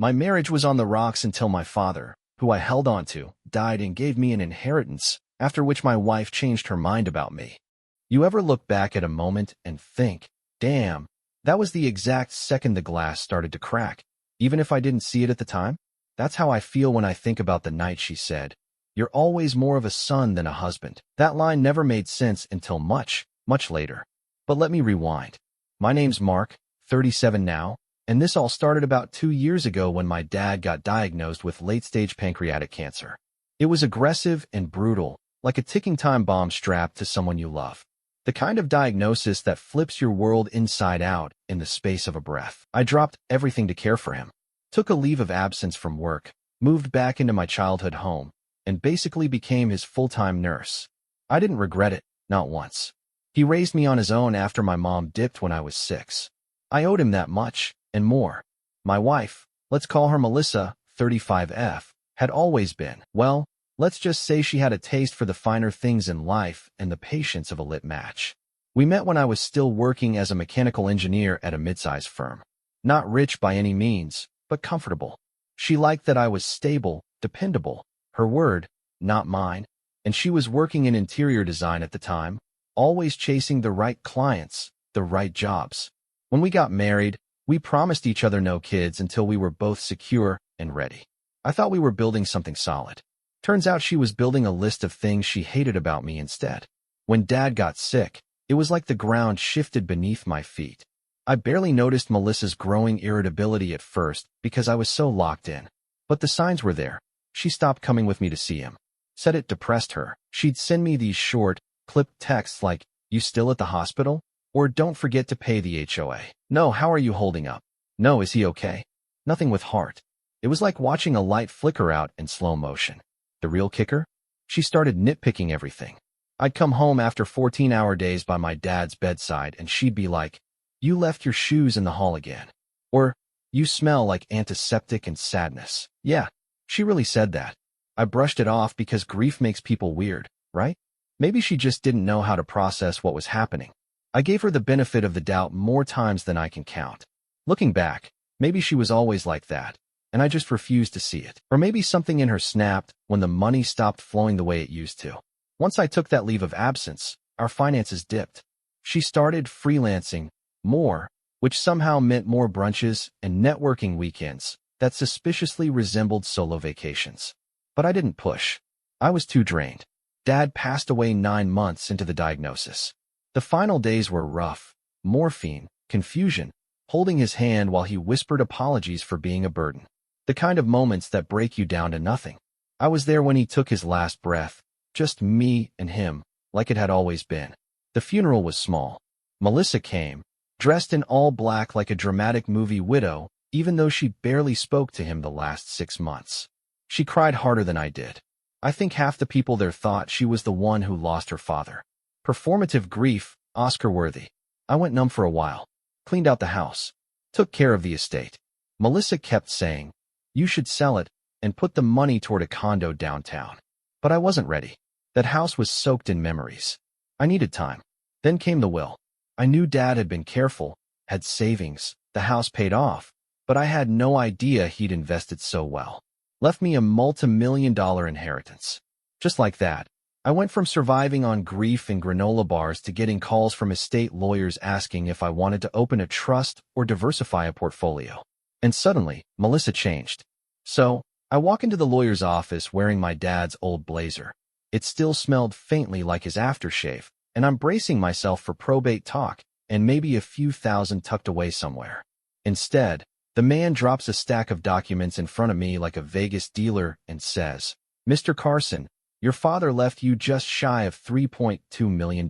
My marriage was on the rocks until my father, who I held on to, died and gave me an inheritance, after which my wife changed her mind about me. You ever look back at a moment and think, damn, that was the exact second the glass started to crack, even if I didn't see it at the time? That's how I feel when I think about the night she said, "You're always more of a son than a husband." That line never made sense until much, much later. But let me rewind. My name's Mark, 37 now, and this all started about 2 years ago when my dad got diagnosed with late-stage pancreatic cancer. It was aggressive and brutal, like a ticking time bomb strapped to someone you love. The kind of diagnosis that flips your world inside out in the space of a breath. I dropped everything to care for him, took a leave of absence from work, moved back into my childhood home, and basically became his full-time nurse. I didn't regret it, not once. He raised me on his own after my mom dipped when I was 6. I owed him that much, and more. My wife, let's call her Melissa, 35F, had always been, well, let's just say she had a taste for the finer things in life and the patience of a lit match. We met when I was still working as a mechanical engineer at a mid-sized firm. Not rich by any means, but comfortable. She liked that I was stable, dependable, her word, not mine, and she was working in interior design at the time, always chasing the right clients, the right jobs. When we got married, we promised each other no kids until we were both secure and ready. I thought we were building something solid. Turns out she was building a list of things she hated about me instead. When Dad got sick, it was like the ground shifted beneath my feet. I barely noticed Melissa's growing irritability at first because I was so locked in. But the signs were there. She stopped coming with me to see him. Said it depressed her. She'd send me these short, clipped texts like, "You still at the hospital?" Or "Don't forget to pay the HOA." "No, how are you holding up?" "No, is he okay?" Nothing with heart. It was like watching a light flicker out in slow motion. The real kicker? She started nitpicking everything. I'd come home after 14-hour days by my dad's bedside and she'd be like, "You left your shoes in the hall again." Or, "You smell like antiseptic and sadness." Yeah, she really said that. I brushed it off because grief makes people weird, right? Maybe she just didn't know how to process what was happening. I gave her the benefit of the doubt more times than I can count. Looking back, maybe she was always like that, and I just refused to see it. Or maybe something in her snapped when the money stopped flowing the way it used to. Once I took that leave of absence, our finances dipped. She started freelancing more, which somehow meant more brunches and networking weekends that suspiciously resembled solo vacations. But I didn't push. I was too drained. Dad passed away 9 months into the diagnosis. The final days were rough. Morphine, confusion, holding his hand while he whispered apologies for being a burden. The kind of moments that break you down to nothing. I was there when he took his last breath, just me and him, like it had always been. The funeral was small. Melissa came, dressed in all black like a dramatic movie widow, even though she barely spoke to him the last 6 months. She cried harder than I did. I think half the people there thought she was the one who lost her father. Performative grief, Oscar-worthy. I went numb for a while, cleaned out the house, took care of the estate. Melissa kept saying, "You should sell it and put the money toward a condo downtown." But I wasn't ready. That house was soaked in memories. I needed time. Then came the will. I knew Dad had been careful, had savings, the house paid off, but I had no idea he'd invested so well. Left me a multi-million-dollar inheritance. Just like that, I went from surviving on grief and granola bars to getting calls from estate lawyers asking if I wanted to open a trust or diversify a portfolio. And suddenly, Melissa changed. So, I walk into the lawyer's office wearing my dad's old blazer. It still smelled faintly like his aftershave, and I'm bracing myself for probate talk and maybe a few thousand tucked away somewhere. Instead, the man drops a stack of documents in front of me like a Vegas dealer and says, "Mr. Carson, your father left you just shy of $3.2 million.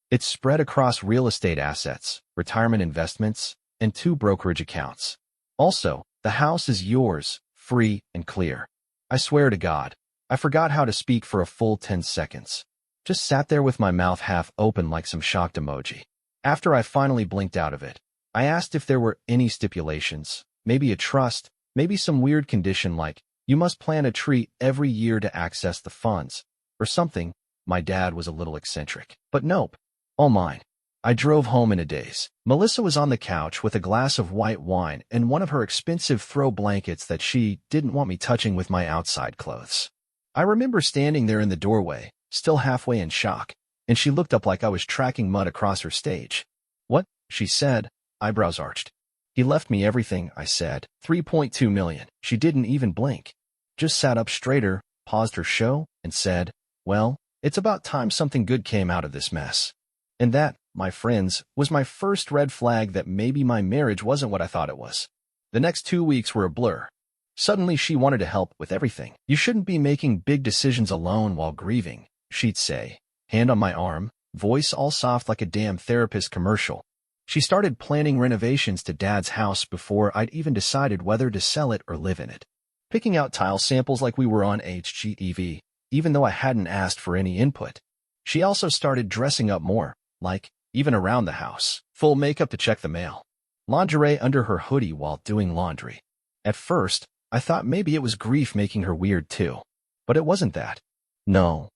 It's spread across real estate assets, retirement investments, and 2 brokerage accounts. Also, the house is yours, free and clear." I swear to God, I forgot how to speak for a full 10 seconds. Just sat there with my mouth half open like some shocked emoji. After I finally blinked out of it, I asked if there were any stipulations, maybe a trust, maybe some weird condition like, "You must plant a tree every year to access the funds," or something. My dad was a little eccentric. But nope, all mine. I drove home in a daze. Melissa was on the couch with a glass of white wine and one of her expensive throw blankets that she didn't want me touching with my outside clothes. I remember standing there in the doorway, still halfway in shock, and she looked up like I was tracking mud across her stage. "What?" she said, eyebrows arched. "He left me everything," I said. 3.2 million. She didn't even blink. Just sat up straighter, paused her show, and said, "Well, it's about time something good came out of this mess." And that, my friends, was my first red flag that maybe my marriage wasn't what I thought it was. The next 2 weeks were a blur. Suddenly she wanted to help with everything. "You shouldn't be making big decisions alone while grieving," she'd say, hand on my arm, voice all soft like a damn therapist commercial. She started planning renovations to Dad's house before I'd even decided whether to sell it or live in it. Picking out tile samples like we were on HGTV, even though I hadn't asked for any input. She also started dressing up more, like, even around the house. Full makeup to check the mail. Lingerie under her hoodie while doing laundry. At first, I thought maybe it was grief making her weird too. But it wasn't that. No.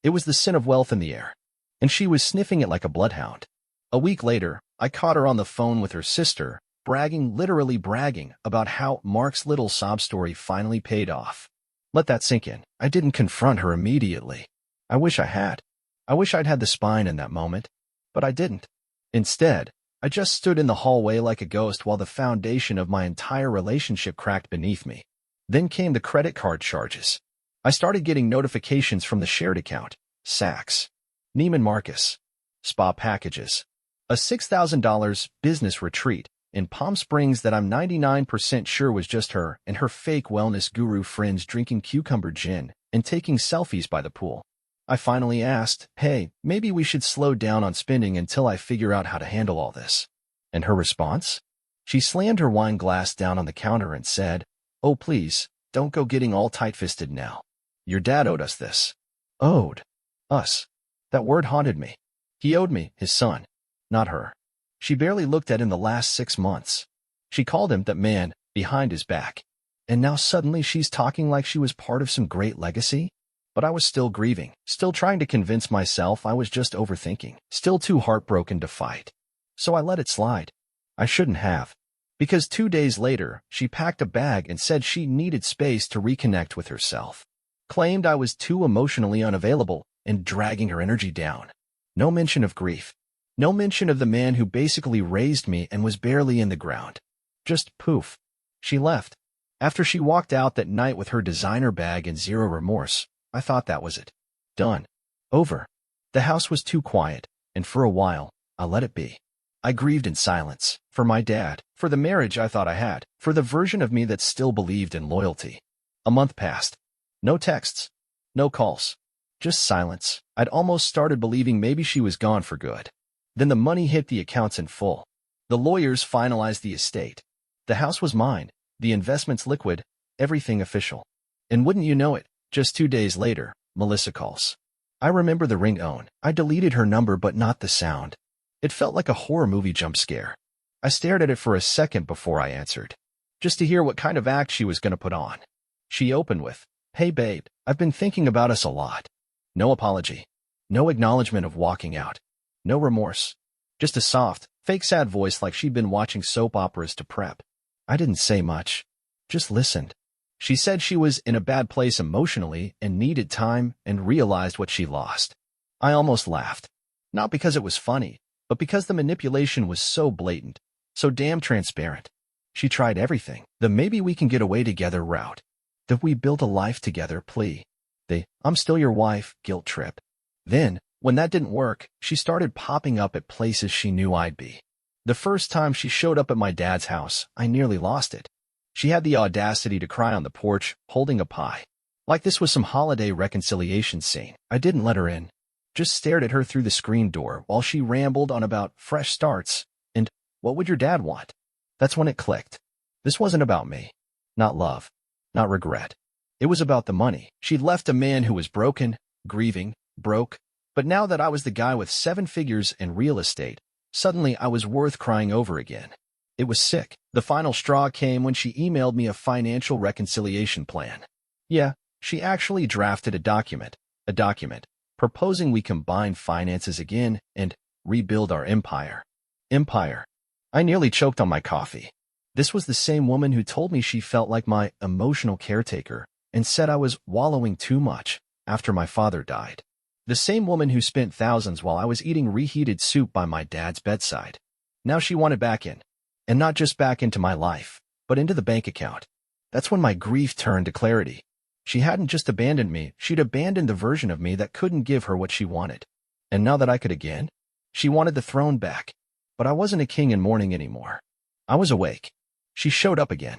It was the sin of wealth in the air. And she was sniffing it like a bloodhound. A week later, I caught her on the phone with her sister, literally bragging, about how Mark's little sob story finally paid off. Let that sink in. I didn't confront her immediately. I wish I had. I wish I'd had the spine in that moment. But I didn't. Instead, I just stood in the hallway like a ghost while the foundation of my entire relationship cracked beneath me. Then came the credit card charges. I started getting notifications from the shared account, Saks, Neiman Marcus, spa packages, a $6,000 business retreat in Palm Springs that I'm 99% sure was just her and her fake wellness guru friends drinking cucumber gin and taking selfies by the pool. I finally asked, "Hey, maybe we should slow down on spending until I figure out how to handle all this." And her response? She slammed her wine glass down on the counter and said, "Oh, please, don't go getting all tight-fisted now. Your dad owed us this." Owed. Us. That word haunted me. He owed me, his son, not her. She barely looked at him the last 6 months. She called him that man behind his back. And now suddenly she's talking like she was part of some great legacy? But I was still grieving, still trying to convince myself I was just overthinking, still too heartbroken to fight. So I let it slide. I shouldn't have. Because 2 days later, she packed a bag and said she needed space to reconnect with herself. Claimed I was too emotionally unavailable and dragging her energy down. No mention of grief. No mention of the man who basically raised me and was barely in the ground. Just poof. She left. After she walked out that night with her designer bag and zero remorse, I thought that was it. Done. Over. The house was too quiet, and for a while, I let it be. I grieved in silence. For my dad, for the marriage I thought I had, for the version of me that still believed in loyalty. A month passed. No texts. No calls. Just silence. I'd almost started believing maybe she was gone for good. Then the money hit the accounts in full. The lawyers finalized the estate. The house was mine, the investments liquid, everything official. And wouldn't you know it, just 2 days later, Melissa calls. I remember the ringtone. I deleted her number but not the sound. It felt like a horror movie jump scare. I stared at it for a second before I answered, just to hear what kind of act she was going to put on. She opened with, "Hey babe, I've been thinking about us a lot." No apology. No acknowledgement of walking out. No remorse. Just a soft, fake sad voice like she'd been watching soap operas to prep. I didn't say much. Just listened. She said she was in a bad place emotionally and needed time and realized what she lost. I almost laughed. Not because it was funny, but because the manipulation was so blatant, so damn transparent. She tried everything. The "maybe we can get away together" route. The "we build a life together" plea. The "I'm still your wife" guilt trip. Then, when that didn't work, she started popping up at places she knew I'd be. The first time she showed up at my dad's house, I nearly lost it. She had the audacity to cry on the porch, holding a pie. Like this was some holiday reconciliation scene. I didn't let her in. Just stared at her through the screen door while she rambled on about fresh starts and what would your dad want. That's when it clicked. This wasn't about me. Not love. Not regret. It was about the money. She'd left a man who was broken, grieving, broke. But now that I was the guy with 7 figures and real estate, suddenly I was worth crying over again. It was sick. The final straw came when she emailed me a financial reconciliation plan. Yeah, she actually drafted a document, proposing we combine finances again and, rebuild our empire. Empire. I nearly choked on my coffee. This was the same woman who told me she felt like my emotional caretaker and said I was wallowing too much after my father died. The same woman who spent thousands while I was eating reheated soup by my dad's bedside. Now she wanted back in. And not just back into my life, but into the bank account. That's when my grief turned to clarity. She hadn't just abandoned me, she'd abandoned the version of me that couldn't give her what she wanted. And now that I could again, she wanted the throne back. But I wasn't a king in mourning anymore. I was awake. She showed up again.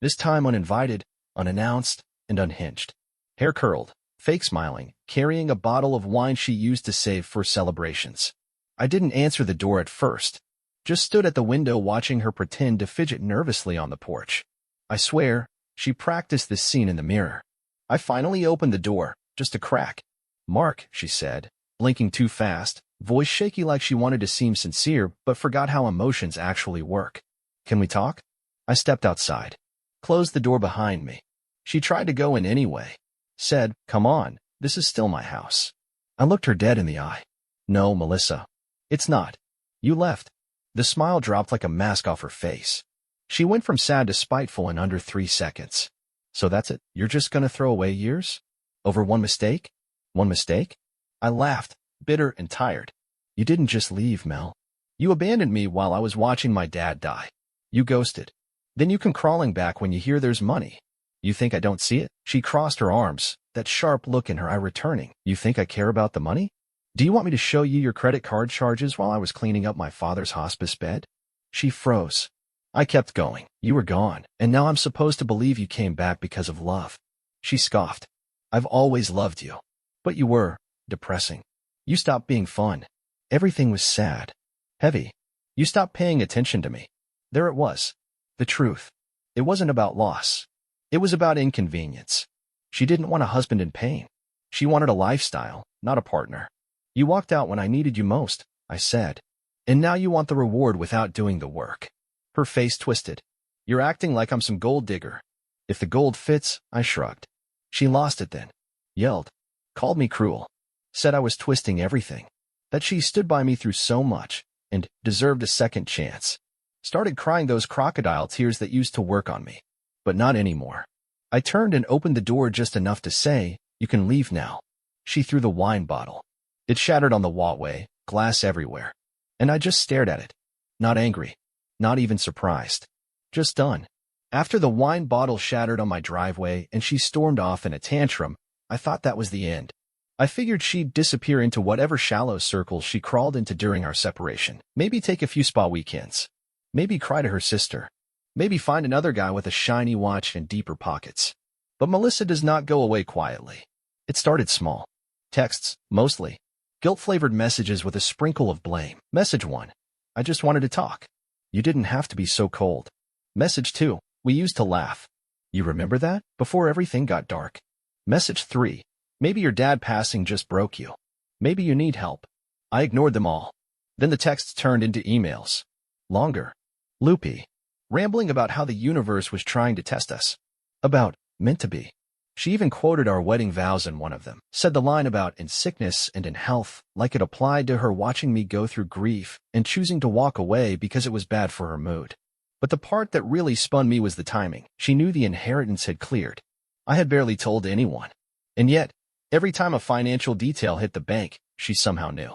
This time uninvited, unannounced, and unhinged. Hair curled, fake smiling, carrying a bottle of wine she used to save for celebrations. I didn't answer the door at first. Just stood at the window watching her pretend to fidget nervously on the porch. I swear, she practiced this scene in the mirror. I finally opened the door, just a crack. "Mark," she said, blinking too fast, voice shaky like she wanted to seem sincere but forgot how emotions actually work. "Can we talk?" I stepped outside. Closed the door behind me. She tried to go in anyway. Said, "Come on, this is still my house." I looked her dead in the eye. "No, Melissa. It's not. You left." The smile dropped like a mask off her face. She went from sad to spiteful in under 3 seconds. "So that's it? You're just gonna throw away years? Over one mistake? One mistake?" I laughed, bitter and tired. "You didn't just leave, Mel. You abandoned me while I was watching my dad die. You ghosted. Then you come crawling back when you hear there's money. You think I don't see it?" She crossed her arms, that sharp look in her eye returning. "You think I care about the money? Do you want me to show you your credit card charges while I was cleaning up my father's hospice bed?" She froze. I kept going. "You were gone, and now I'm supposed to believe you came back because of love." She scoffed. "I've always loved you. But you were depressing. You stopped being fun. Everything was sad. Heavy. You stopped paying attention to me." There it was. The truth. It wasn't about loss. It was about inconvenience. She didn't want a husband in pain. She wanted a lifestyle, not a partner. "You walked out when I needed you most," I said. "And now you want the reward without doing the work." Her face twisted. "You're acting like I'm some gold digger." "If the gold fits," I shrugged. She lost it then. Yelled. Called me cruel. Said I was twisting everything. That she stood by me through so much, and deserved a second chance. Started crying those crocodile tears that used to work on me. But not anymore. I turned and opened the door just enough to say, "You can leave now." She threw the wine bottle. It shattered on the walkway, glass everywhere. And I just stared at it. Not angry. Not even surprised. Just done. After the wine bottle shattered on my driveway and she stormed off in a tantrum, I thought that was the end. I figured she'd disappear into whatever shallow circles she crawled into during our separation. Maybe take a few spa weekends. Maybe cry to her sister. Maybe find another guy with a shiny watch and deeper pockets. But Melissa does not go away quietly. It started small. Texts, mostly. Guilt-flavored messages with a sprinkle of blame. Message 1. I just wanted to talk. You didn't have to be so cold. Message 2. We used to laugh. You remember that? Before everything got dark. Message 3. Maybe your dad passing just broke you. Maybe you need help. I ignored them all. Then the texts turned into emails. Longer. Loopy. Rambling about how the universe was trying to test us. About meant to be. She even quoted our wedding vows in one of them. Said the line about in sickness and in health, like it applied to her watching me go through grief and choosing to walk away because it was bad for her mood. But the part that really spun me was the timing. She knew the inheritance had cleared. I had barely told anyone. And yet, every time a financial detail hit the bank, she somehow knew.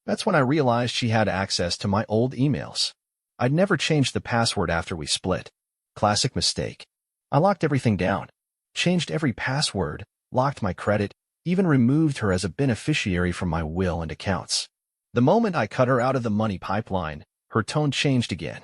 That's when I realized she had access to my old emails. I'd never changed the password after we split. Classic mistake. I locked everything down. Changed every password, locked my credit, even removed her as a beneficiary from my will and accounts. The moment I cut her out of the money pipeline, her tone changed again.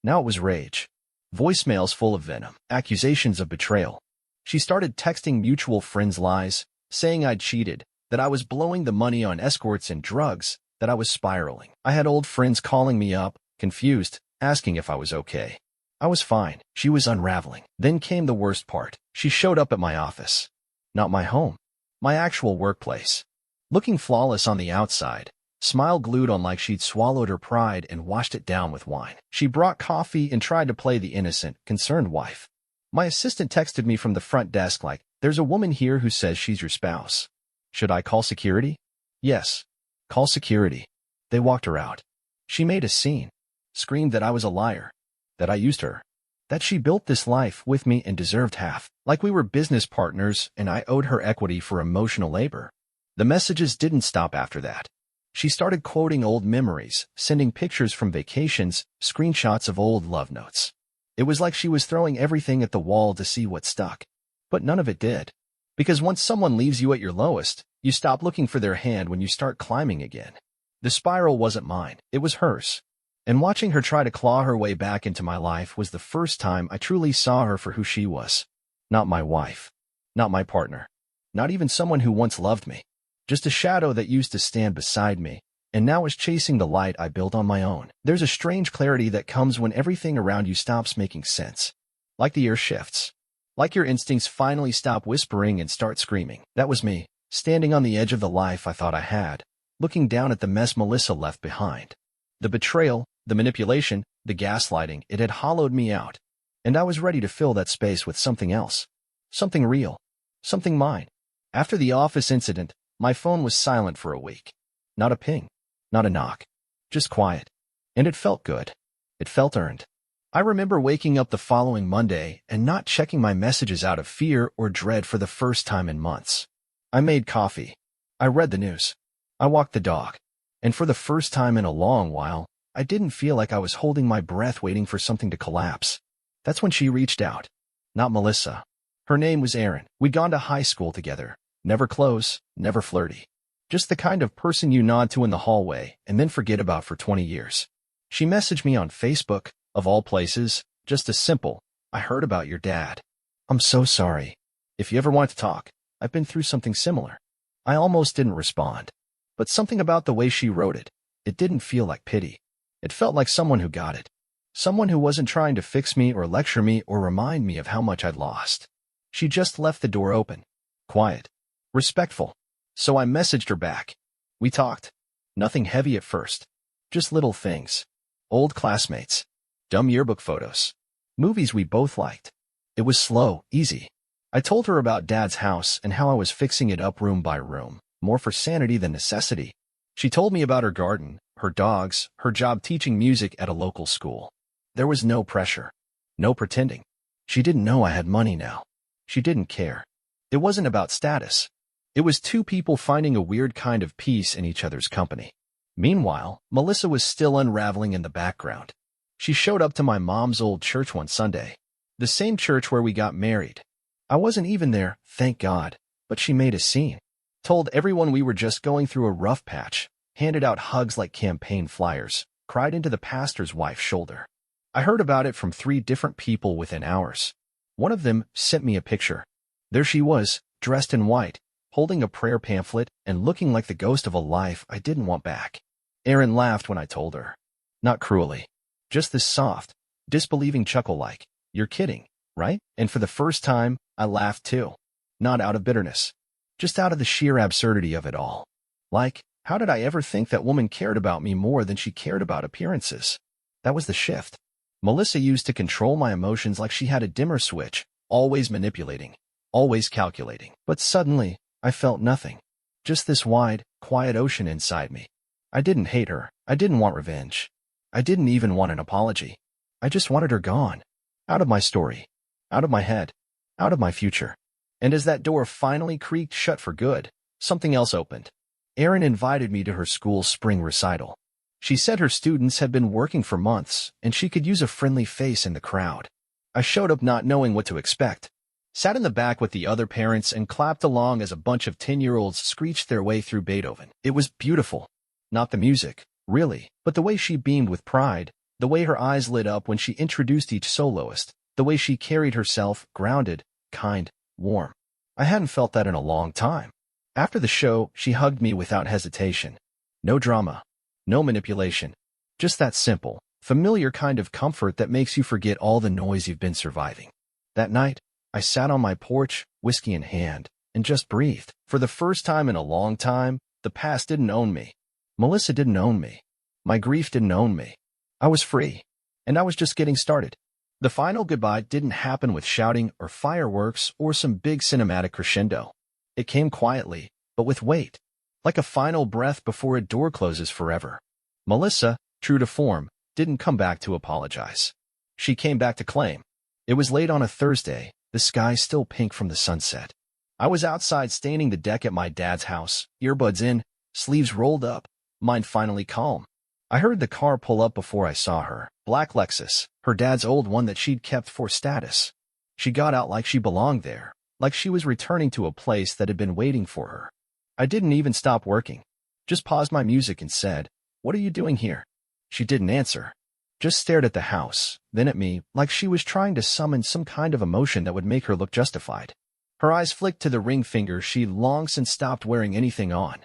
Now it was rage. Voicemails full of venom, accusations of betrayal. She started texting mutual friends lies, saying I'd cheated, that I was blowing the money on escorts and drugs, that I was spiraling. I had old friends calling me up, confused, asking if I was okay. I was fine. She was unraveling. Then came the worst part. She showed up at my office. Not my home. My actual workplace. Looking flawless on the outside. Smile glued on like she'd swallowed her pride and washed it down with wine. She brought coffee and tried to play the innocent, concerned wife. My assistant texted me from the front desk like, "There's a woman here who says she's your spouse. Should I call security?" Yes. Call security. They walked her out. She made a scene, screamed that I was a liar, that I used her, that she built this life with me and deserved half, like we were business partners and I owed her equity for emotional labor. The messages didn't stop after that. She started quoting old memories, sending pictures from vacations, screenshots of old love notes. It was like she was throwing everything at the wall to see what stuck. But none of it did. Because once someone leaves you at your lowest, you stop looking for their hand when you start climbing again. The spiral wasn't mine, it was hers. And watching her try to claw her way back into my life was the first time I truly saw her for who she was. Not my wife. Not my partner. Not even someone who once loved me. Just a shadow that used to stand beside me, and now is chasing the light I built on my own. There's a strange clarity that comes when everything around you stops making sense. Like the air shifts. Like your instincts finally stop whispering and start screaming. That was me, standing on the edge of the life I thought I had, looking down at the mess Melissa left behind. The betrayal, the manipulation, the gaslighting, it had hollowed me out, and I was ready to fill that space with something else. Something real. Something mine. After the office incident, my phone was silent for a week. Not a ping. Not a knock. Just quiet. And it felt good. It felt earned. I remember waking up the following Monday and not checking my messages out of fear or dread for the first time in months. I made coffee. I read the news. I walked the dog. And for the first time in a long while, I didn't feel like I was holding my breath waiting for something to collapse. That's when she reached out. Not Melissa. Her name was Erin. We'd gone to high school together. Never close, never flirty. Just the kind of person you nod to in the hallway and then forget about for 20 years. She messaged me on Facebook, of all places, just a simple, "I heard about your dad. I'm so sorry. If you ever want to talk, I've been through something similar." I almost didn't respond. But something about the way she wrote it, it didn't feel like pity. It felt like someone who got it. Someone who wasn't trying to fix me or lecture me or remind me of how much I'd lost. She just left the door open. Quiet. Respectful. So I messaged her back. We talked. Nothing heavy at first. Just little things. Old classmates. Dumb yearbook photos. Movies we both liked. It was slow, easy. I told her about Dad's house and how I was fixing it up room by room, more for sanity than necessity. She told me about her garden, her dogs, her job teaching music at a local school. There was no pressure. No pretending. She didn't know I had money now. She didn't care. It wasn't about status. It was two people finding a weird kind of peace in each other's company. Meanwhile, Melissa was still unraveling in the background. She showed up to my mom's old church one Sunday. The same church where we got married. I wasn't even there, thank God, but she made a scene. Told everyone we were just going through a rough patch, handed out hugs like campaign flyers, cried into the pastor's wife's shoulder. I heard about it from 3 different people within hours. One of them sent me a picture. There she was, dressed in white, holding a prayer pamphlet and looking like the ghost of a life I didn't want back. Erin laughed when I told her. Not cruelly. Just this soft, disbelieving chuckle like, "You're kidding, right?" And for the first time, I laughed too. Not out of bitterness. Just out of the sheer absurdity of it all. Like, how did I ever think that woman cared about me more than she cared about appearances? That was the shift. Melissa used to control my emotions like she had a dimmer switch, always manipulating, always calculating. But suddenly, I felt nothing. Just this wide, quiet ocean inside me. I didn't hate her. I didn't want revenge. I didn't even want an apology. I just wanted her gone. Out of my story. Out of my head. Out of my future. And as that door finally creaked shut for good, something else opened. Erin invited me to her school's spring recital. She said her students had been working for months, and she could use a friendly face in the crowd. I showed up not knowing what to expect. Sat in the back with the other parents and clapped along as a bunch of 10-year-olds screeched their way through Beethoven. It was beautiful. Not the music, really, but the way she beamed with pride, the way her eyes lit up when she introduced each soloist, the way she carried herself, grounded, kind, warm. I hadn't felt that in a long time. After the show, she hugged me without hesitation. No drama. No manipulation. Just that simple, familiar kind of comfort that makes you forget all the noise you've been surviving. That night, I sat on my porch, whiskey in hand, and just breathed. For the first time in a long time, the past didn't own me. Melissa didn't own me. My grief didn't own me. I was free. And I was just getting started. The final goodbye didn't happen with shouting or fireworks or some big cinematic crescendo. It came quietly, but with weight. Like a final breath before a door closes forever. Melissa, true to form, didn't come back to apologize. She came back to claim. It was late on a Thursday, the sky still pink from the sunset. I was outside staining the deck at my dad's house, earbuds in, sleeves rolled up, mind finally calm. I heard the car pull up before I saw her, black Lexus, her dad's old one that she'd kept for status. She got out like she belonged there, like she was returning to a place that had been waiting for her. I didn't even stop working, just paused my music and said, "What are you doing here?" She didn't answer, just stared at the house, then at me, like she was trying to summon some kind of emotion that would make her look justified. Her eyes flicked to the ring finger she'd long since stopped wearing anything on.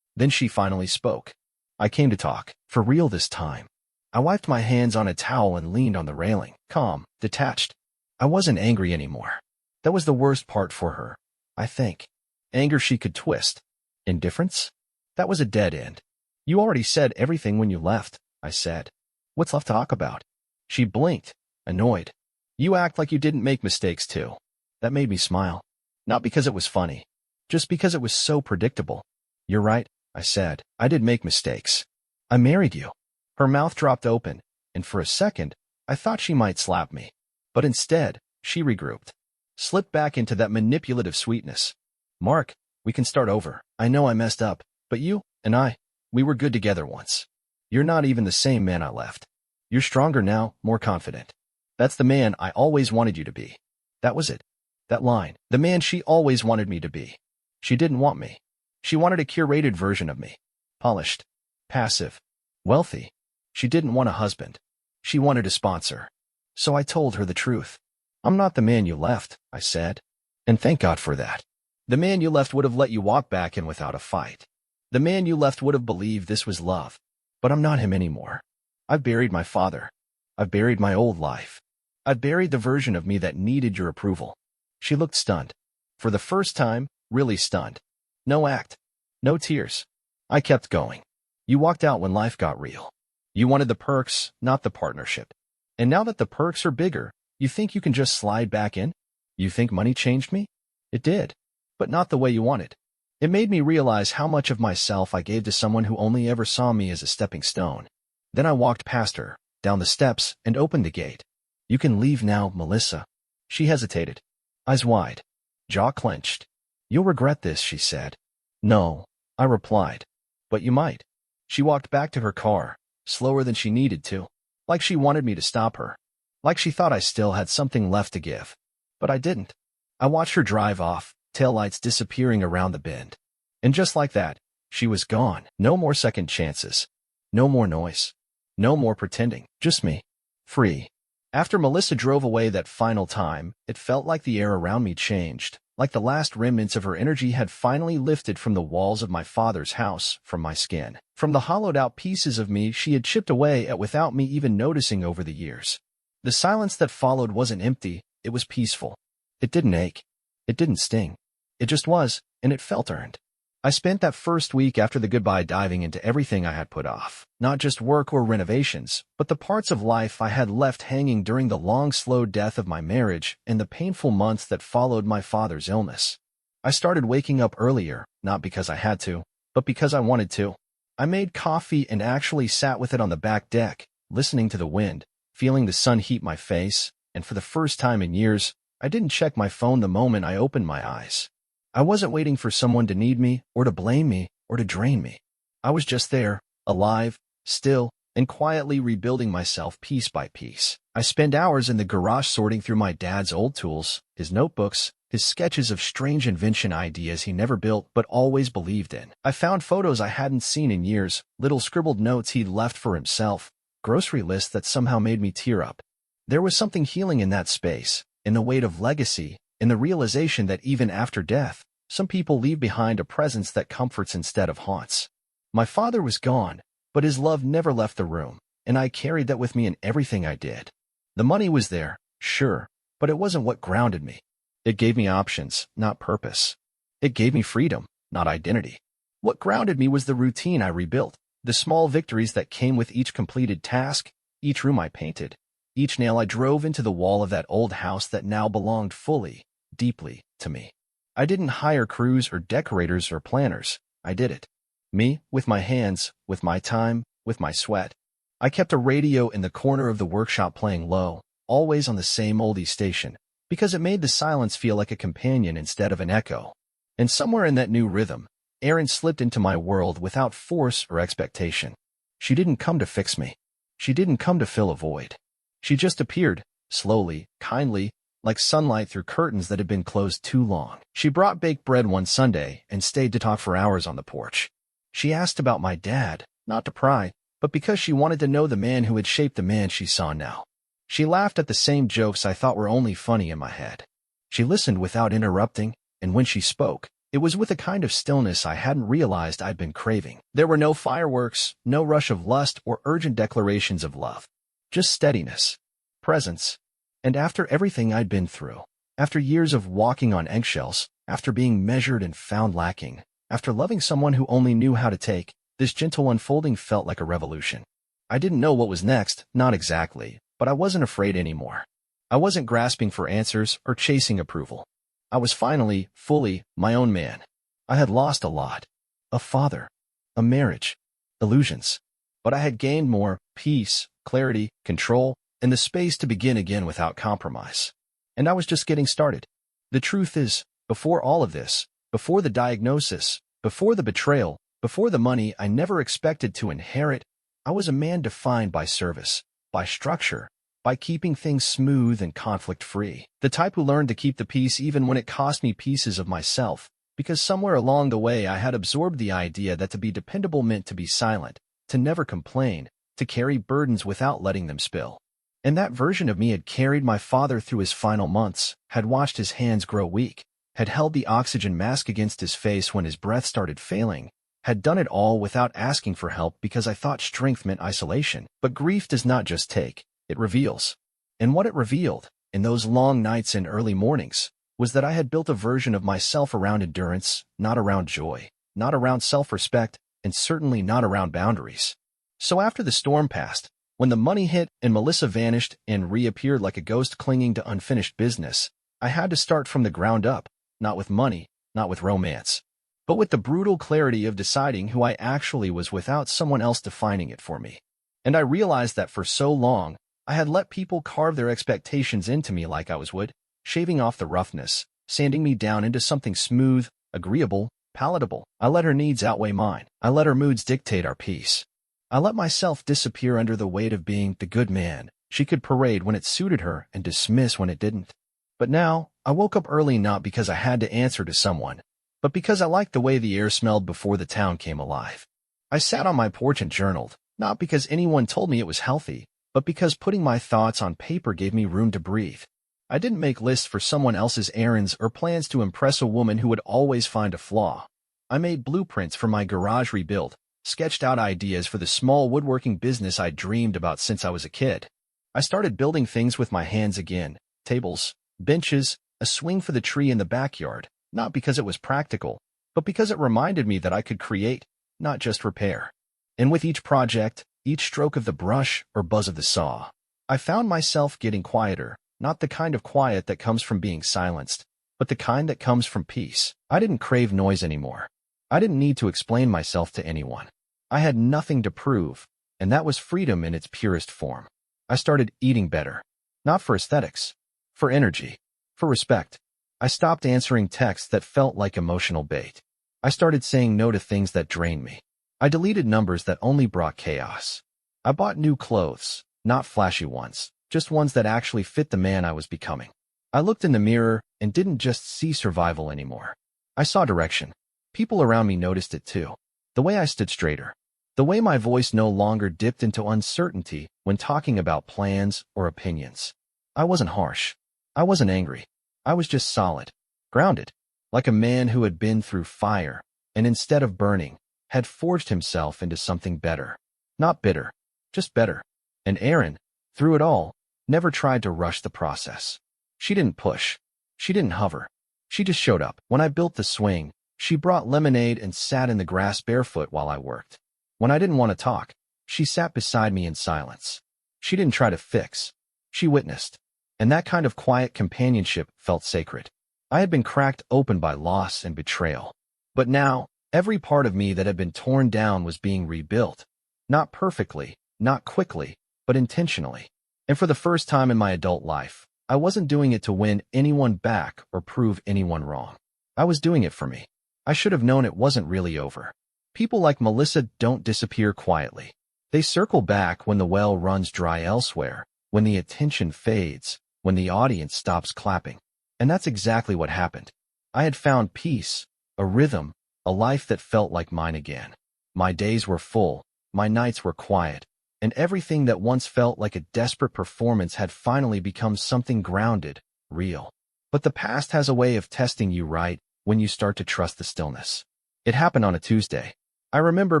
Then she finally spoke. I came to talk, for real this time. I wiped my hands on a towel and leaned on the railing, calm, detached. I wasn't angry anymore. That was the worst part for her, I think. Anger she could twist. Indifference? That was a dead end. You already said everything when you left, I said. What's left to talk about? She blinked, annoyed. You act like you didn't make mistakes too. That made me smile. Not because it was funny, just because it was so predictable. You're right, I said. I did make mistakes. I married you. Her mouth dropped open, and for a second, I thought she might slap me. But instead, she regrouped, slipped back into that manipulative sweetness. Mark, we can start over. I know I messed up, but you and we were good together once. You're not even the same man I left. You're stronger now, more confident. That's the man I always wanted you to be. That was it. That line, the man she always wanted me to be. She didn't want me. She wanted a curated version of me. Polished, passive, wealthy. She didn't want a husband. She wanted a sponsor. So I told her the truth. I'm not the man you left, I said. And thank God for that. The man you left would have let you walk back in without a fight. The man you left would have believed this was love. But I'm not him anymore. I've buried my father. I've buried my old life. I've buried the version of me that needed your approval. She looked stunned. For the first time, really stunned. No act. No tears. I kept going. You walked out when life got real. You wanted the perks, not the partnership. And now that the perks are bigger, you think you can just slide back in? You think money changed me? It did. But not the way you wanted. It made me realize how much of myself I gave to someone who only ever saw me as a stepping stone. Then I walked past her, down the steps, and opened the gate. You can leave now, Melissa. She hesitated. Eyes wide. Jaw clenched. You'll regret this, she said. No, I replied. But you might. She walked back to her car, slower than she needed to. Like she wanted me to stop her. Like she thought I still had something left to give. But I didn't. I watched her drive off, taillights disappearing around the bend. And just like that, she was gone. No more second chances. No more noise. No more pretending. Just me. Free. After Melissa drove away that final time, it felt like the air around me changed, like the last remnants of her energy had finally lifted from the walls of my father's house, from my skin, from the hollowed-out pieces of me she had chipped away at without me even noticing over the years. The silence that followed wasn't empty, it was peaceful. It didn't ache. It didn't sting. It just was, and it felt earned. I spent that first week after the goodbye diving into everything I had put off, not just work or renovations, but the parts of life I had left hanging during the long, slow death of my marriage and the painful months that followed my father's illness. I started waking up earlier, not because I had to, but because I wanted to. I made coffee and actually sat with it on the back deck, listening to the wind, feeling the sun heat my face, and for the first time in years, I didn't check my phone the moment I opened my eyes. I wasn't waiting for someone to need me, or to blame me, or to drain me. I was just there, alive, still, and quietly rebuilding myself piece by piece. I spent hours in the garage sorting through my dad's old tools, his notebooks, his sketches of strange invention ideas he never built but always believed in. I found photos I hadn't seen in years, little scribbled notes he'd left for himself, grocery lists that somehow made me tear up. There was something healing in that space, in the weight of legacy, in the realization that even after death, some people leave behind a presence that comforts instead of haunts. My father was gone, but his love never left the room, and I carried that with me in everything I did. The money was there, sure, but it wasn't what grounded me. It gave me options, not purpose. It gave me freedom, not identity. What grounded me was the routine I rebuilt, the small victories that came with each completed task, each room I painted, each nail I drove into the wall of that old house that now belonged fully, deeply, to me. I didn't hire crews or decorators or planners. I did it. Me, with my hands, with my time, with my sweat. I kept a radio in the corner of the workshop playing low, always on the same oldie station, because it made the silence feel like a companion instead of an echo. And somewhere in that new rhythm, Erin slipped into my world without force or expectation. She didn't come to fix me. She didn't come to fill a void. She just appeared, slowly, kindly, like sunlight through curtains that had been closed too long. She brought baked bread one Sunday and stayed to talk for hours on the porch. She asked about my dad, not to pry, but because she wanted to know the man who had shaped the man she saw now. She laughed at the same jokes I thought were only funny in my head. She listened without interrupting, and when she spoke, it was with a kind of stillness I hadn't realized I'd been craving. There were no fireworks, no rush of lust or urgent declarations of love. Just steadiness, presence, and after everything I'd been through, after years of walking on eggshells, after being measured and found lacking, after loving someone who only knew how to take, this gentle unfolding felt like a revolution. I didn't know what was next, not exactly, but I wasn't afraid anymore. I wasn't grasping for answers or chasing approval. I was finally, fully, my own man. I had lost a lot. A father, a marriage, illusions. But I had gained more peace, clarity, control, and the space to begin again without compromise. And I was just getting started. The truth is, before all of this, before the diagnosis, before the betrayal, before the money I never expected to inherit, I was a man defined by service, by structure, by keeping things smooth and conflict-free. The type who learned to keep the peace even when it cost me pieces of myself, because somewhere along the way I had absorbed the idea that to be dependable meant to be silent, to never complain, to carry burdens without letting them spill. And that version of me had carried my father through his final months, had watched his hands grow weak, had held the oxygen mask against his face when his breath started failing, had done it all without asking for help because I thought strength meant isolation. But grief does not just take. It reveals. And what it revealed, in those long nights and early mornings, was that I had built a version of myself around endurance, not around joy, not around self-respect, and certainly not around boundaries. So after the storm passed, when the money hit and Melissa vanished and reappeared like a ghost clinging to unfinished business, I had to start from the ground up, not with money, not with romance, but with the brutal clarity of deciding who I actually was without someone else defining it for me. And I realized that for so long, I had let people carve their expectations into me like I was wood, shaving off the roughness, sanding me down into something smooth, agreeable, palatable. I let her needs outweigh mine. I let her moods dictate our peace. I let myself disappear under the weight of being the good man she could parade when it suited her and dismiss when it didn't. But now, I woke up early not because I had to answer to someone, but because I liked the way the air smelled before the town came alive. I sat on my porch and journaled, not because anyone told me it was healthy, but because putting my thoughts on paper gave me room to breathe. I didn't make lists for someone else's errands or plans to impress a woman who would always find a flaw. I made blueprints for my garage rebuild, sketched out ideas for the small woodworking business I'd dreamed about since I was a kid. I started building things with my hands again, tables, benches, a swing for the tree in the backyard, not because it was practical, but because it reminded me that I could create, not just repair. And with each project, each stroke of the brush or buzz of the saw, I found myself getting quieter, not the kind of quiet that comes from being silenced, but the kind that comes from peace. I didn't crave noise anymore. I didn't need to explain myself to anyone. I had nothing to prove, and that was freedom in its purest form. I started eating better, not for aesthetics, for energy, for respect. I stopped answering texts that felt like emotional bait. I started saying no to things that drained me. I deleted numbers that only brought chaos. I bought new clothes, not flashy ones, just ones that actually fit the man I was becoming. I looked in the mirror and didn't just see survival anymore. I saw direction. People around me noticed it too. The way I stood straighter. The way my voice no longer dipped into uncertainty when talking about plans or opinions. I wasn't harsh. I wasn't angry. I was just solid, grounded, like a man who had been through fire, and instead of burning, had forged himself into something better. Not bitter, just better. And Erin, through it all, never tried to rush the process. She didn't push. She didn't hover. She just showed up. When I built the swing, she brought lemonade and sat in the grass barefoot while I worked. When I didn't want to talk, she sat beside me in silence. She didn't try to fix. She witnessed. And that kind of quiet companionship felt sacred. I had been cracked open by loss and betrayal. But now, every part of me that had been torn down was being rebuilt. Not perfectly, not quickly, but intentionally. And for the first time in my adult life, I wasn't doing it to win anyone back or prove anyone wrong. I was doing it for me. I should have known it wasn't really over. People like Melissa don't disappear quietly. They circle back when the well runs dry elsewhere, when the attention fades, when the audience stops clapping. And that's exactly what happened. I had found peace, a rhythm, a life that felt like mine again. My days were full, my nights were quiet, and everything that once felt like a desperate performance had finally become something grounded, real. But the past has a way of testing you right when you start to trust the stillness. It happened on a Tuesday. I remember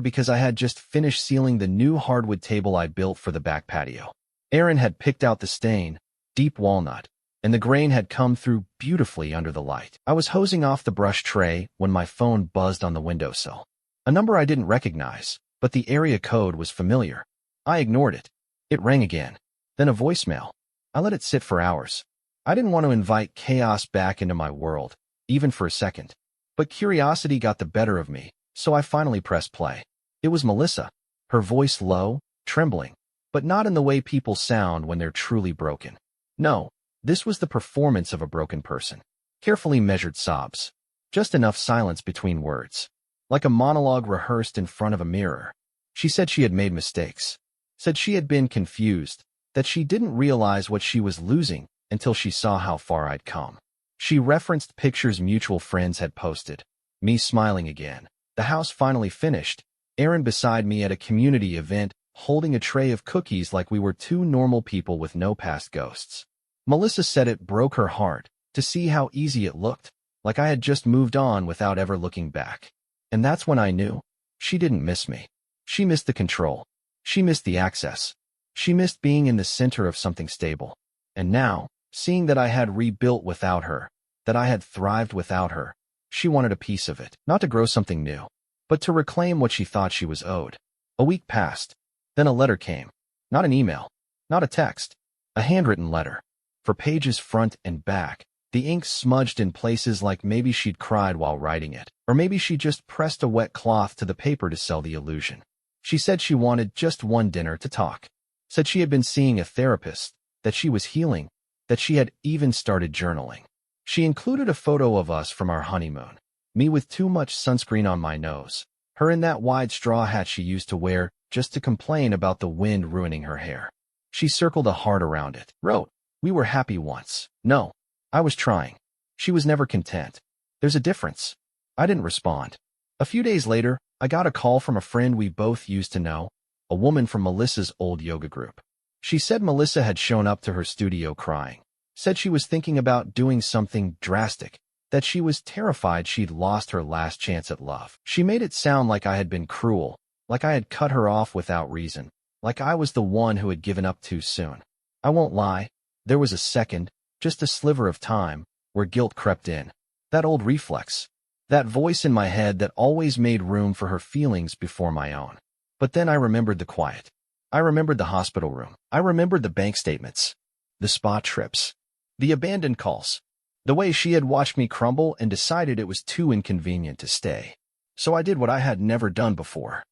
because I had just finished sealing the new hardwood table I built for the back patio. Aaron had picked out the stain, deep walnut, and the grain had come through beautifully under the light. I was hosing off the brush tray when my phone buzzed on the windowsill. A number I didn't recognize, but the area code was familiar. I ignored it. It rang again. Then a voicemail. I let it sit for hours. I didn't want to invite chaos back into my world, even for a second. But curiosity got the better of me, so I finally pressed play. It was Melissa, her voice low, trembling, but not in the way people sound when they're truly broken. No, this was the performance of a broken person. Carefully measured sobs. Just enough silence between words. Like a monologue rehearsed in front of a mirror. She said she had made mistakes. Said she had been confused, that she didn't realize what she was losing until she saw how far I'd come. She referenced pictures mutual friends had posted. Me smiling again. The house finally finished. Aaron beside me at a community event, holding a tray of cookies like we were two normal people with no past ghosts. Melissa said it broke her heart to see how easy it looked, like I had just moved on without ever looking back. And that's when I knew. She didn't miss me. She missed the control. She missed the access. She missed being in the center of something stable. And now, seeing that I had rebuilt without her, that I had thrived without her, she wanted a piece of it, not to grow something new, but to reclaim what she thought she was owed. A week passed. Then a letter came. Not an email. Not a text. A handwritten letter. For pages front and back, the ink smudged in places like maybe she'd cried while writing it, or maybe she just pressed a wet cloth to the paper to sell the illusion. She said she wanted just one dinner to talk. Said she had been seeing a therapist, that she was healing, that she had even started journaling. She included a photo of us from our honeymoon. Me with too much sunscreen on my nose. Her in that wide straw hat she used to wear just to complain about the wind ruining her hair. She circled a heart around it. Wrote, "We were happy once." No, I was trying. She was never content. There's a difference. I didn't respond. A few days later, I got a call from a friend we both used to know, a woman from Melissa's old yoga group. She said Melissa had shown up to her studio crying. Said she was thinking about doing something drastic, that she was terrified she'd lost her last chance at love. She made it sound like I had been cruel, like I had cut her off without reason, like I was the one who had given up too soon. I won't lie, there was a second, just a sliver of time, where guilt crept in. That old reflex. That voice in my head that always made room for her feelings before my own. But then I remembered the quiet. I remembered the hospital room. I remembered the bank statements. The spa trips. The abandoned calls. The way she had watched me crumble and decided it was too inconvenient to stay. So I did what I had never done before.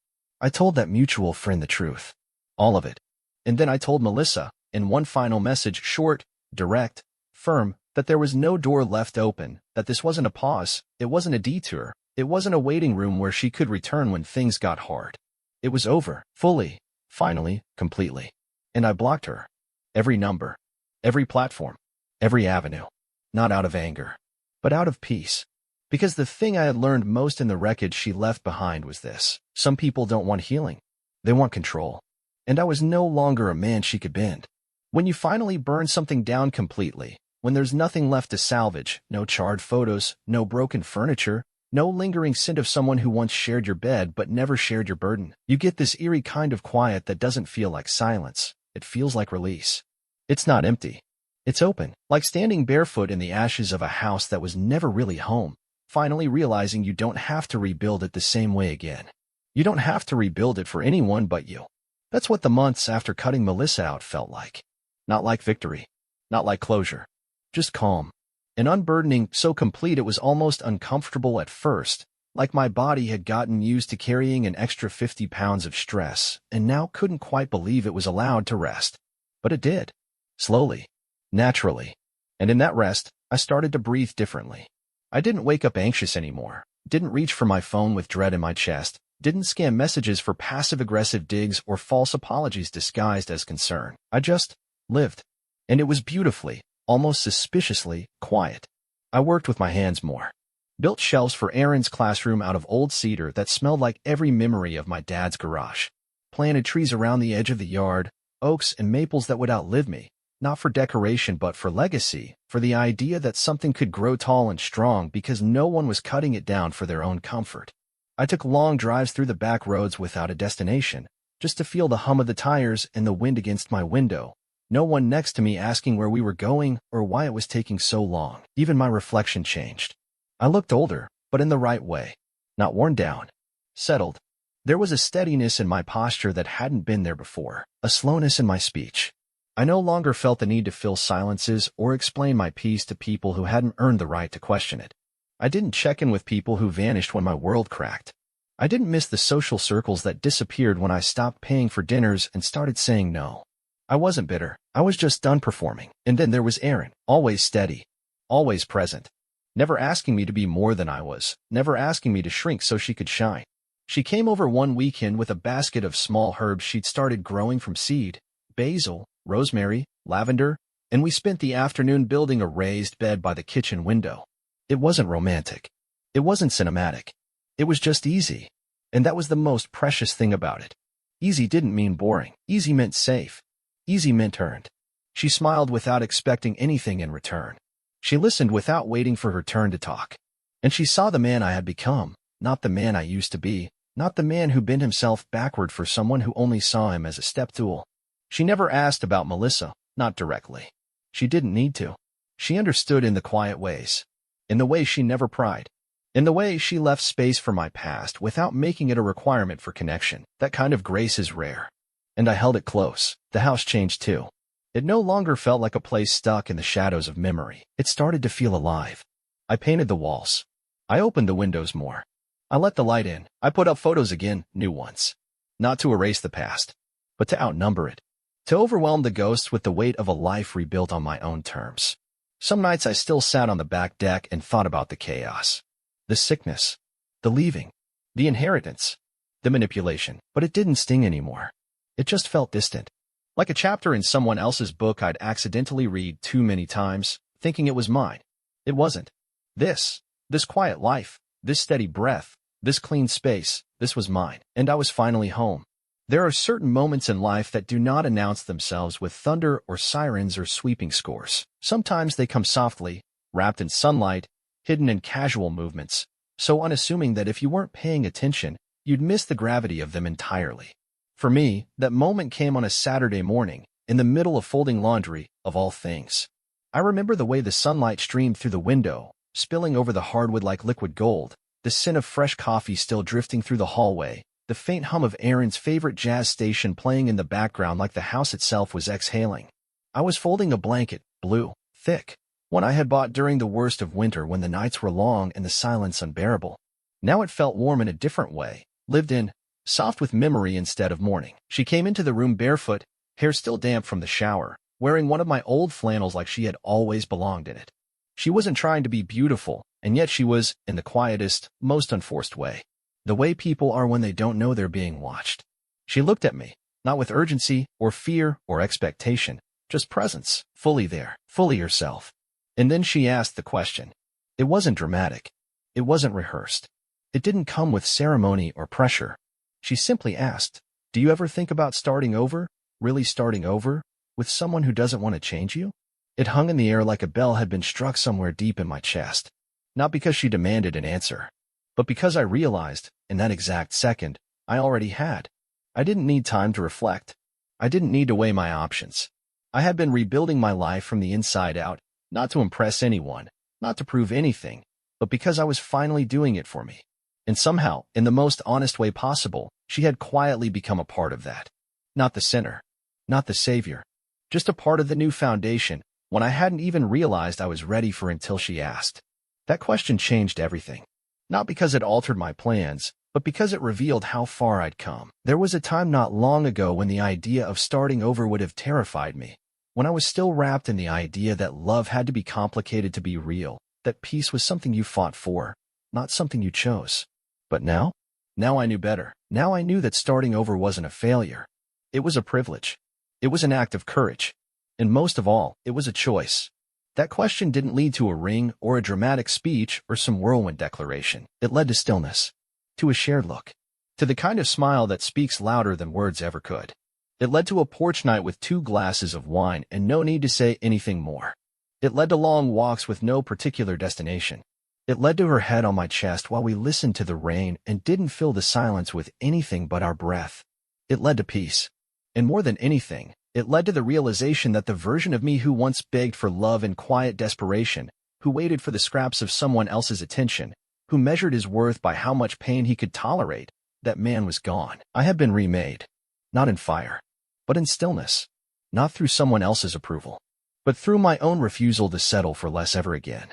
I told that mutual friend the truth. All of it. And then I told Melissa, in one final message, short, direct, firm, that there was no door left open, that this wasn't a pause, it wasn't a detour, it wasn't a waiting room where she could return when things got hard. It was over, fully, finally, completely. And I blocked her. Every number, every platform, every avenue. Not out of anger, but out of peace. Because the thing I had learned most in the wreckage she left behind was this. Some people don't want healing. They want control. And I was no longer a man she could bend. When you finally burn something down completely, when there's nothing left to salvage, no charred photos, no broken furniture, no lingering scent of someone who once shared your bed but never shared your burden, you get this eerie kind of quiet that doesn't feel like silence. It feels like release. It's not empty. It's open, like standing barefoot in the ashes of a house that was never really home, finally realizing you don't have to rebuild it the same way again. You don't have to rebuild it for anyone but you. That's what the months after cutting Melissa out felt like. Not like victory. Not like closure. Just calm. And unburdening, so complete it was almost uncomfortable at first, Like my body had gotten used to carrying an extra 50 pounds of stress and now couldn't quite believe it was allowed to rest. But it did. Slowly. Naturally. And in that rest, I started to breathe differently. I didn't wake up anxious anymore, didn't reach for my phone with dread in my chest, didn't scan messages for passive-aggressive digs or false apologies disguised as concern. I just lived. And it was beautifully, almost suspiciously, quiet. I worked with my hands more. Built shelves for Aaron's classroom out of old cedar that smelled like every memory of my dad's garage. Planted trees around the edge of the yard, oaks and maples that would outlive me, not for decoration but for legacy, for the idea that something could grow tall and strong because no one was cutting it down for their own comfort. I took long drives through the back roads without a destination, just to feel the hum of the tires and the wind against my window. No one next to me asking where we were going or why it was taking so long. Even my reflection changed. I looked older, but in the right way. Not worn down. Settled. There was a steadiness in my posture that hadn't been there before, a slowness in my speech. I no longer felt the need to fill silences or explain my piece to people who hadn't earned the right to question it. I didn't check in with people who vanished when my world cracked. I didn't miss the social circles that disappeared when I stopped paying for dinners and started saying no. I wasn't bitter. I was just done performing. And then there was Erin, always steady, always present, never asking me to be more than I was, never asking me to shrink so she could shine. She came over one weekend with a basket of small herbs she'd started growing from seed, basil, rosemary, lavender, and we spent the afternoon building a raised bed by the kitchen window. It wasn't romantic. It wasn't cinematic. It was just easy. And that was the most precious thing about it. Easy didn't mean boring. Easy meant safe. Easy meant earned. She smiled without expecting anything in return. She listened without waiting for her turn to talk. And she saw the man I had become, not the man I used to be, not the man who bent himself backward for someone who only saw him as a step tool. She never asked about Melissa, not directly. She didn't need to. She understood in the quiet ways. In the way she never pried. In the way she left space for my past without making it a requirement for connection. That kind of grace is rare. And I held it close. The house changed too. It no longer felt like a place stuck in the shadows of memory. It started to feel alive. I painted the walls. I opened the windows more. I let the light in. I put up photos again, new ones. Not to erase the past, but to outnumber it. To overwhelm the ghosts with the weight of a life rebuilt on my own terms. Some nights I still sat on the back deck and thought about the chaos. The sickness. The leaving. The inheritance. The manipulation. But it didn't sting anymore. It just felt distant. Like a chapter in someone else's book I'd accidentally read too many times, thinking it was mine. It wasn't. This quiet life, this steady breath, this clean space, this was mine, and I was finally home. There are certain moments in life that do not announce themselves with thunder or sirens or sweeping scores. Sometimes they come softly, wrapped in sunlight, hidden in casual movements, so unassuming that if you weren't paying attention, you'd miss the gravity of them entirely. For me, that moment came on a Saturday morning, in the middle of folding laundry, of all things. I remember the way the sunlight streamed through the window, spilling over the hardwood like liquid gold, the scent of fresh coffee still drifting through the hallway, the faint hum of Aaron's favorite jazz station playing in the background like the house itself was exhaling. I was folding a blanket, blue, thick, one I had bought during the worst of winter when the nights were long and the silence unbearable. Now it felt warm in a different way, lived in, soft with memory instead of mourning. She came into the room barefoot, hair still damp from the shower, wearing one of my old flannels like she had always belonged in it. She wasn't trying to be beautiful, and yet she was, in the quietest, most unforced way. The way people are when they don't know they're being watched. She looked at me, not with urgency, or fear, or expectation, just presence, fully there, fully herself. And then she asked the question. It wasn't dramatic. It wasn't rehearsed. It didn't come with ceremony or pressure. She simply asked, "Do you ever think about starting over, really starting over, with someone who doesn't want to change you?" It hung in the air like a bell had been struck somewhere deep in my chest. Not because she demanded an answer, but because I realized, in that exact second, I already had. I didn't need time to reflect. I didn't need to weigh my options. I had been rebuilding my life from the inside out, not to impress anyone, not to prove anything, but because I was finally doing it for me. And somehow, in the most honest way possible, she had quietly become a part of that. Not the center, not the savior, just a part of the new foundation, when I hadn't even realized I was ready for until she asked. That question changed everything. Not because it altered my plans, but because it revealed how far I'd come. There was a time not long ago when the idea of starting over would have terrified me, when I was still wrapped in the idea that love had to be complicated to be real, that peace was something you fought for, not something you chose. But now? Now I knew better. Now I knew that starting over wasn't a failure. It was a privilege. It was an act of courage. And most of all, it was a choice. That question didn't lead to a ring or a dramatic speech or some whirlwind declaration. It led to stillness, to a shared look, to the kind of smile that speaks louder than words ever could. It led to a porch night with 2 glasses of wine and no need to say anything more. It led to long walks with no particular destination. It led to her head on my chest while we listened to the rain and didn't fill the silence with anything but our breath. It led to peace. And more than anything, it led to the realization that the version of me who once begged for love in quiet desperation, who waited for the scraps of someone else's attention, who measured his worth by how much pain he could tolerate, that man was gone. I had been remade. Not in fire, but in stillness. Not through someone else's approval, but through my own refusal to settle for less ever again.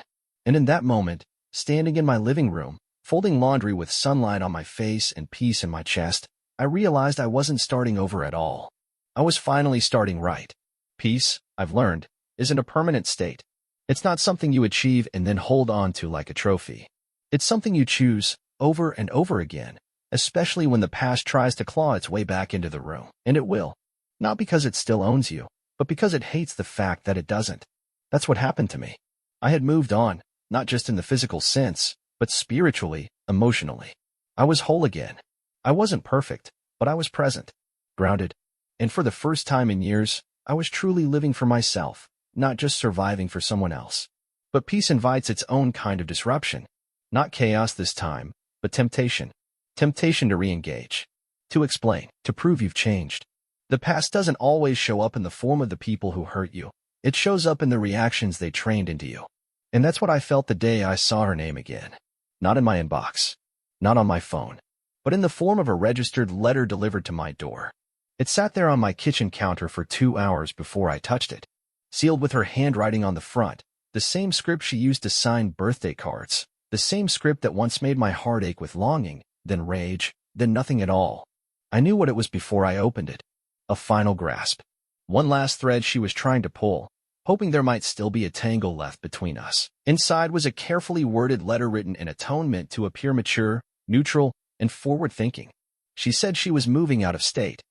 And in that moment, standing in my living room, folding laundry with sunlight on my face and peace in my chest, I realized I wasn't starting over at all. I was finally starting right. Peace, I've learned, isn't a permanent state. It's not something you achieve and then hold on to like a trophy. It's something you choose over and over again, especially when the past tries to claw its way back into the room. And it will. Not because it still owns you, but because it hates the fact that it doesn't. That's what happened to me. I had moved on, not just in the physical sense, but spiritually, emotionally. I was whole again. I wasn't perfect, but I was present, grounded. And for the first time in years, I was truly living for myself, not just surviving for someone else. But peace invites its own kind of disruption. Not chaos this time, but temptation. Temptation to re-engage. To explain. To prove you've changed. The past doesn't always show up in the form of the people who hurt you. It shows up in the reactions they trained into you. And that's what I felt the day I saw her name again. Not in my inbox. Not on my phone. But in the form of a registered letter delivered to my door. It sat there on my kitchen counter for 2 hours before I touched it. Sealed with her handwriting on the front, the same script she used to sign birthday cards, the same script that once made my heart ache with longing, then rage, then nothing at all. I knew what it was before I opened it. A final grasp. One last thread she was trying to pull, hoping there might still be a tangle left between us. Inside was a carefully worded letter written in a tone meant to appear mature, neutral, and forward-thinking. She said she was moving out of state.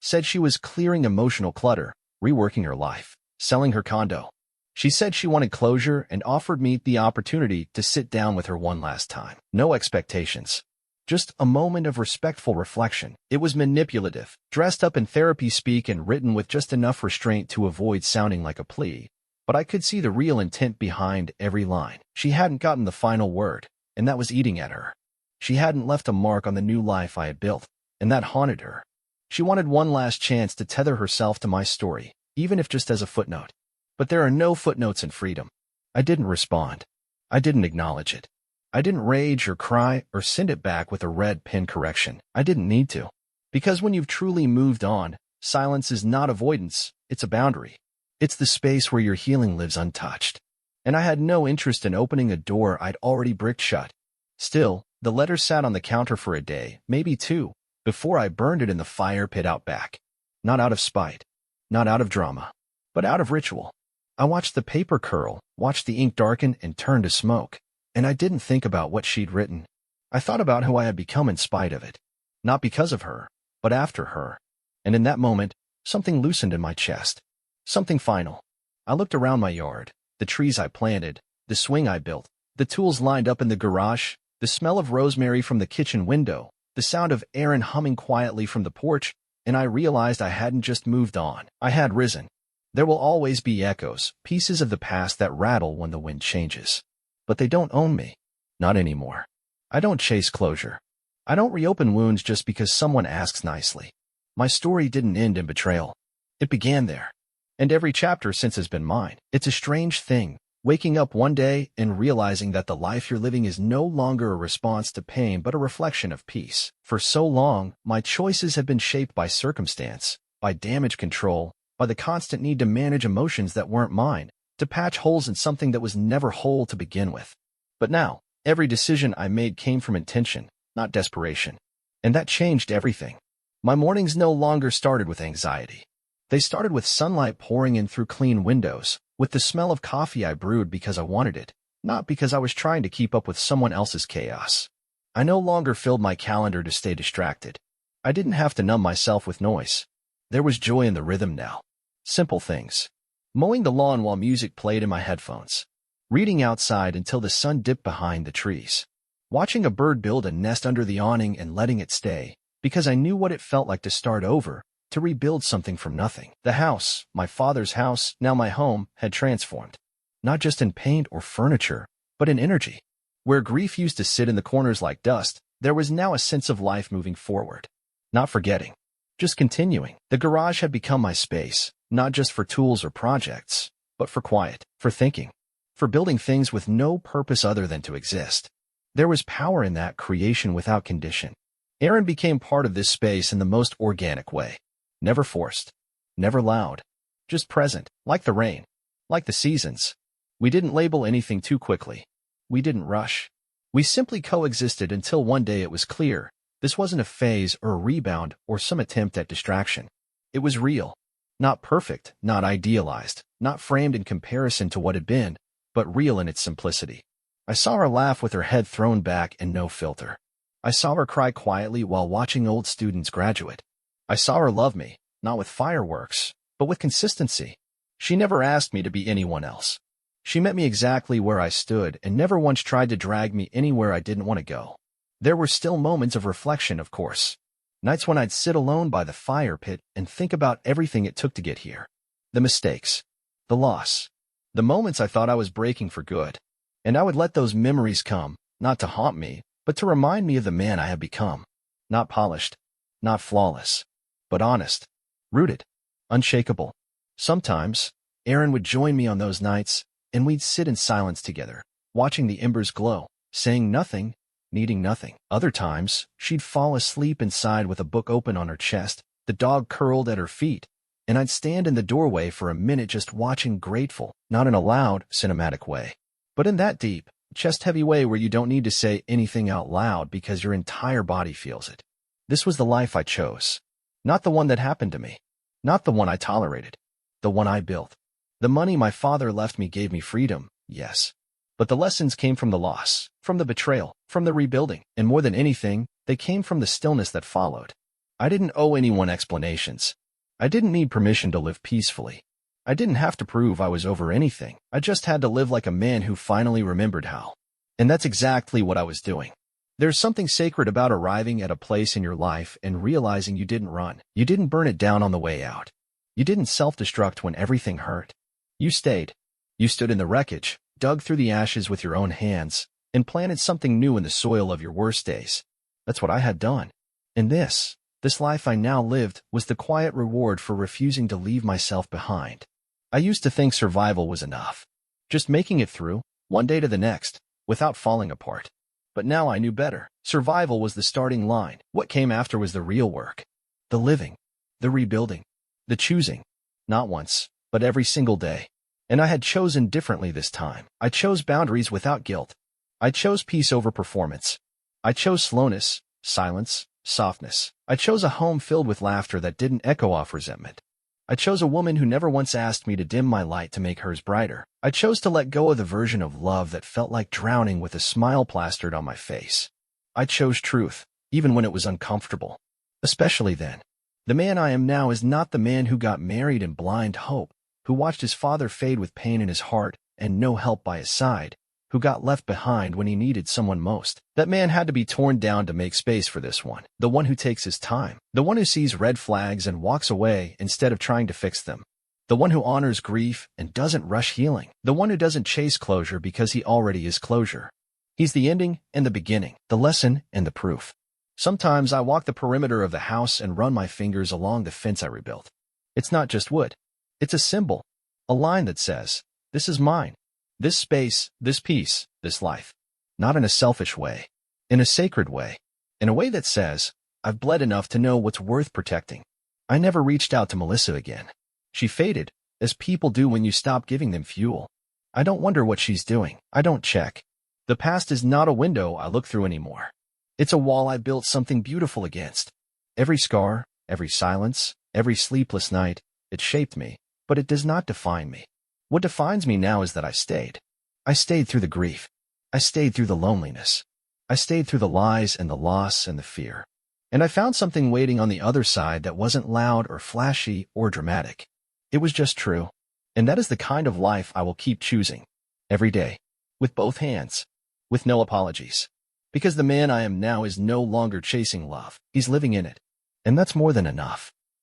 Said she was clearing emotional clutter, reworking her life, selling her condo. She said she wanted closure and offered me the opportunity to sit down with her one last time. No expectations. Just a moment of respectful reflection. It was manipulative, dressed up in therapy speak and written with just enough restraint to avoid sounding like a plea. But I could see the real intent behind every line. She hadn't gotten the final word, and that was eating at her. She hadn't left a mark on the new life I had built, and that haunted her. She wanted one last chance to tether herself to my story, even if just as a footnote. But there are no footnotes in freedom. I didn't respond. I didn't acknowledge it. I didn't rage or cry or send it back with a red pen correction. I didn't need to. Because when you've truly moved on, silence is not avoidance, it's a boundary. It's the space where your healing lives untouched. And I had no interest in opening a door I'd already bricked shut. Still, the letter sat on the counter for a day, maybe 2, before I burned it in the fire pit out back. Not out of spite, not out of drama, but out of ritual. I watched the paper curl, watched the ink darken and turn to smoke, and I didn't think about what she'd written. I thought about who I had become in spite of it. Not because of her, but after her. And in that moment, something loosened in my chest. Something final. I looked around my yard, the trees I planted, the swing I built, the tools lined up in the garage, the smell of rosemary from the kitchen window, the sound of Aaron humming quietly from the porch, and I realized I hadn't just moved on. I had risen. There will always be echoes, pieces of the past that rattle when the wind changes. But they don't own me. Not anymore. I don't chase closure. I don't reopen wounds just because someone asks nicely. My story didn't end in betrayal. It began there. And every chapter since has been mine. It's a strange thing, waking up one day and realizing that the life you're living is no longer a response to pain but a reflection of peace. For so long, my choices have been shaped by circumstance, by damage control, by the constant need to manage emotions that weren't mine, to patch holes in something that was never whole to begin with. But now, Every decision I made came from intention, not desperation. And that changed everything. My mornings no longer started with anxiety. They started with sunlight pouring in through clean windows, with the smell of coffee I brewed because I wanted it, not because I was trying to keep up with someone else's chaos. I no longer filled my calendar to stay distracted. I didn't have to numb myself with noise. There was joy in the rhythm now. Simple things. Mowing the lawn while music played in my headphones. Reading outside until the sun dipped behind the trees. Watching a bird build a nest under the awning and letting it stay, because I knew what it felt like to start over, to rebuild something from nothing. The house, my father's house, now my home, had transformed. Not just in paint or furniture, but in energy. Where grief used to sit in the corners like dust, there was now a sense of life moving forward. Not forgetting. Just continuing. The garage had become my space, not just for tools or projects, but for quiet, for thinking, for building things with no purpose other than to exist. There was power in that creation without condition. Aaron became part of this space in the most organic way. Never forced. Never loud. Just present, like the rain. Like the seasons. We didn't label anything too quickly. We didn't rush. We simply coexisted until one day it was clear. This wasn't a phase or a rebound or some attempt at distraction. It was real. Not perfect, not idealized, not framed in comparison to what had been, but real in its simplicity. I saw her laugh with her head thrown back and no filter. I saw her cry quietly while watching old students graduate. I saw her love me, not with fireworks, but with consistency. She never asked me to be anyone else. She met me exactly where I stood and never once tried to drag me anywhere I didn't want to go. There were still moments of reflection, of course. Nights when I'd sit alone by the fire pit and think about everything it took to get here. The mistakes. The loss. The moments I thought I was breaking for good. And I would let those memories come, not to haunt me, but to remind me of the man I had become. Not polished. Not flawless. But honest. Rooted. Unshakable. Sometimes, Aaron would join me on those nights, and we'd sit in silence together, watching the embers glow, saying nothing, needing nothing. Other times, she'd fall asleep inside with a book open on her chest, the dog curled at her feet, and I'd stand in the doorway for a minute just watching, grateful, not in a loud, cinematic way, but in that deep, chest-heavy way where you don't need to say anything out loud because your entire body feels it. This was the life I chose. Not the one that happened to me. Not the one I tolerated. The one I built. The money my father left me gave me freedom, yes. But the lessons came from the loss, from the betrayal, from the rebuilding, and more than anything, they came from the stillness that followed. I didn't owe anyone explanations. I didn't need permission to live peacefully. I didn't have to prove I was over anything. I just had to live like a man who finally remembered how. And that's exactly what I was doing. There's something sacred about arriving at a place in your life and realizing you didn't run. You didn't burn it down on the way out. You didn't self-destruct when everything hurt. You stayed. You stood in the wreckage, dug through the ashes with your own hands, and planted something new in the soil of your worst days. That's what I had done. And this life I now lived, was the quiet reward for refusing to leave myself behind. I used to think survival was enough. Just making it through, one day to the next, without falling apart. But now I knew better. Survival was the starting line. What came after was the real work. The living. The rebuilding. The choosing. Not once, but every single day. And I had chosen differently this time. I chose boundaries without guilt. I chose peace over performance. I chose slowness, silence, softness. I chose a home filled with laughter that didn't echo off resentment. I chose a woman who never once asked me to dim my light to make hers brighter. I chose to let go of the version of love that felt like drowning with a smile plastered on my face. I chose truth, even when it was uncomfortable. Especially then. The man I am now is not the man who got married in blind hope, who watched his father fade with pain in his heart and no help by his side, who got left behind when he needed someone most. That man had to be torn down to make space for this one. The one who takes his time. The one who sees red flags and walks away instead of trying to fix them. The one who honors grief and doesn't rush healing. The one who doesn't chase closure because he already is closure. He's the ending and the beginning, the lesson and the proof. Sometimes I walk the perimeter of the house and run my fingers along the fence I rebuilt. It's not just wood. It's a symbol. A line that says, this is mine. This space, this peace, this life. Not in a selfish way. In a sacred way. In a way that says, I've bled enough to know what's worth protecting. I never reached out to Melissa again. She faded, as people do when you stop giving them fuel. I don't wonder what she's doing. I don't check. The past is not a window I look through anymore. It's a wall I built something beautiful against. Every scar, every silence, every sleepless night, it shaped me, but it does not define me. What defines me now is that I stayed. I stayed through the grief. I stayed through the loneliness. I stayed through the lies and the loss and the fear. And I found something waiting on the other side that wasn't loud or flashy or dramatic. It was just true. And that is the kind of life I will keep choosing. Every day. With both hands. With no apologies. Because the man I am now is no longer chasing love. He's living in it. And that's more than enough.